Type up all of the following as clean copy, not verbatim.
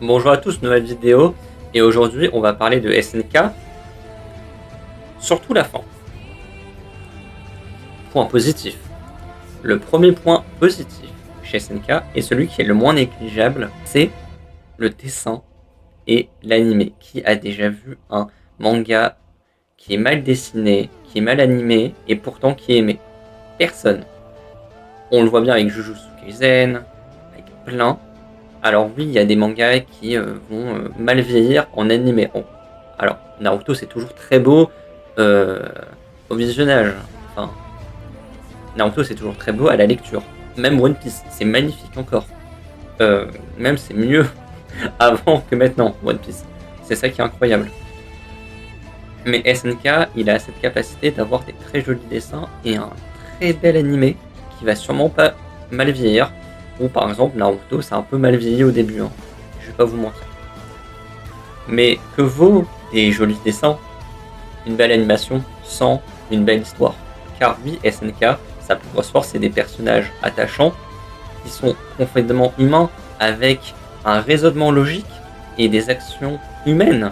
Bonjour à tous, nouvelle vidéo, et aujourd'hui on va parler de SNK, surtout la fin. Point positif. Le premier point positif chez SNK, et celui qui est le moins négligeable, c'est le dessin et l'animé. Qui a déjà vu un manga qui est mal dessiné, qui est mal animé, et pourtant qui est aimé? Personne. On le voit bien avec Jujutsu Kaisen, avec plein. Alors oui, il y a des mangas qui vont mal vieillir en animé. Bon, alors Naruto c'est toujours très beau au visionnage. Enfin, Naruto c'est toujours très beau à la lecture. Même One Piece, c'est magnifique encore. Même c'est mieux avant que maintenant, One Piece. C'est ça qui est incroyable. Mais SNK, il a cette capacité d'avoir des très jolis dessins et un très bel animé qui va sûrement pas mal vieillir. Ou par exemple Naruto, c'est un peu mal vieilli au début, hein. Je vais pas vous mentir. Mais que vaut des jolis dessins, une belle animation, sans une belle histoire? Car oui, SNK, sa plus grosse force, c'est des personnages attachants, qui sont complètement humains, avec un raisonnement logique et des actions humaines.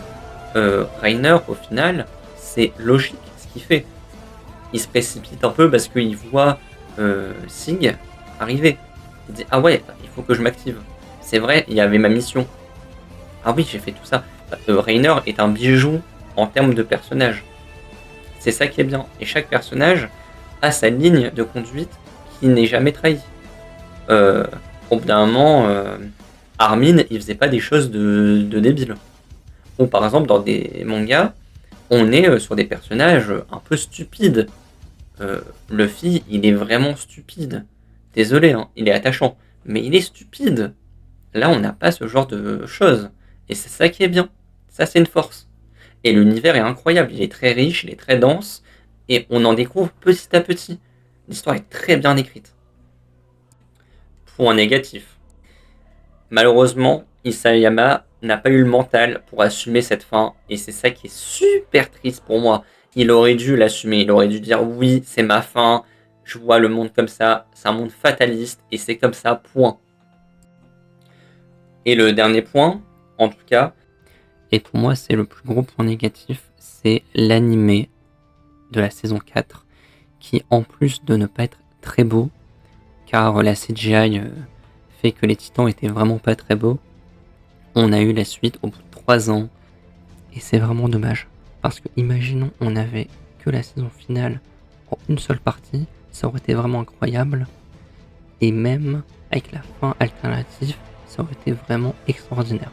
Reiner, au final, c'est logique ce qu'il fait. Il se précipite un peu parce qu'il voit Sig arriver. Il dit ah ouais, il faut que je m'active. C'est vrai, il y avait ma mission. Ah oui, j'ai fait tout ça. Reiner est un bijou en termes de personnage. C'est ça qui est bien. Et chaque personnage a sa ligne de conduite qui n'est jamais trahie. Au bout d'un moment, Armin, il faisait pas des choses de débile. Ou par exemple, dans des mangas, on est sur des personnages un peu stupides. Luffy, il est vraiment stupide. Désolé, hein, il est attachant, mais il est stupide. Là, on n'a pas ce genre de choses. Et c'est ça qui est bien. Ça, c'est une force. Et l'univers est incroyable. Il est très riche, il est très dense. Et on en découvre petit à petit. L'histoire est très bien écrite. Point négatif. Malheureusement, Isayama n'a pas eu le mental pour assumer cette fin. Et c'est ça qui est super triste pour moi. Il aurait dû l'assumer. Il aurait dû dire oui, c'est ma fin. Je vois le monde comme ça. C'est un monde fataliste. Et c'est comme ça, point. Et le dernier point, en tout cas, et pour moi c'est le plus gros point négatif, c'est l'animé de la saison 4, qui en plus de ne pas être très beau, car la CGI fait que les titans étaient vraiment pas très beaux, on a eu la suite au bout de 3 ans, et c'est vraiment dommage, parce que imaginons on n'avait que la saison finale en une seule partie, ça aurait été vraiment incroyable, et même avec la fin alternative, ça aurait été vraiment extraordinaire.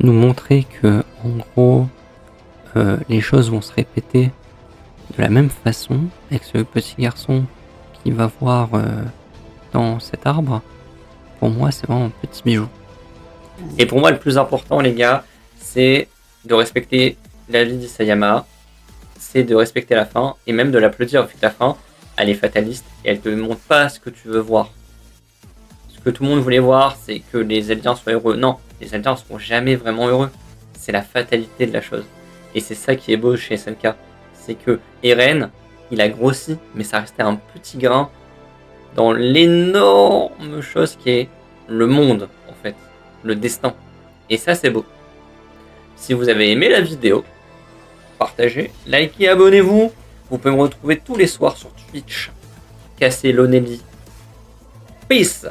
Nous montrer que, en gros, les choses vont se répéter de la même façon, avec ce petit garçon qui va voir dans cet arbre, pour moi, c'est vraiment un petit bijou. Et pour moi, le plus important, les gars, c'est de respecter la vie d'Isayama, c'est de respecter la fin, et même de l'applaudir au fait que la fin, elle est fataliste, et elle te montre pas ce que tu veux voir. Ce que tout le monde voulait voir, c'est que les Eldiens soient heureux. Non, les Eldiens ne seront jamais vraiment heureux. C'est la fatalité de la chose. Et c'est ça qui est beau chez SNK. C'est que Eren, il a grossi, mais ça restait un petit grain dans l'énorme chose qui est le monde, en fait. Le destin. Et ça, c'est beau. Si vous avez aimé la vidéo, partagez, likez, abonnez-vous. Vous pouvez me retrouver tous les soirs sur Twitch. Cassez l'Onelli. Peace!